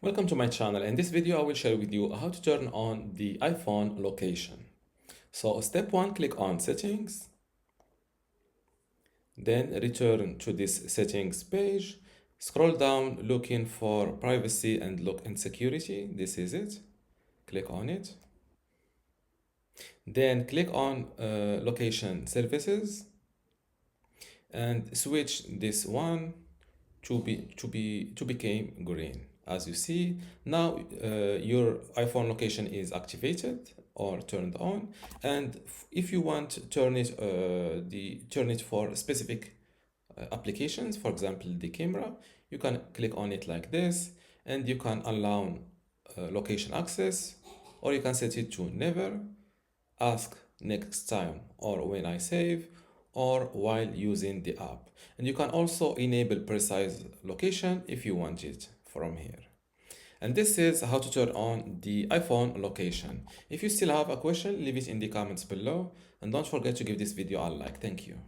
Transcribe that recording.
Welcome to my channel. In this video, I will share with you how to turn on the iPhone location. So step one, click on settings, then return to this settings page. Scroll down looking for privacy and lock and security. This is it. Click on it. Then click on location services and switch this one to become green. As you see now, your iPhone location is activated or turned on, and if you want to turn it for specific applications, for example the camera, you can click on it like this, and you can allow location access, or you can set it to never, ask next time or when I save, or while using the app. And you can also enable precise location if you want it from here. And this is how to turn on the iPhone location. If you still have a question, leave it in the comments below, and don't forget to give this video a like. Thank you.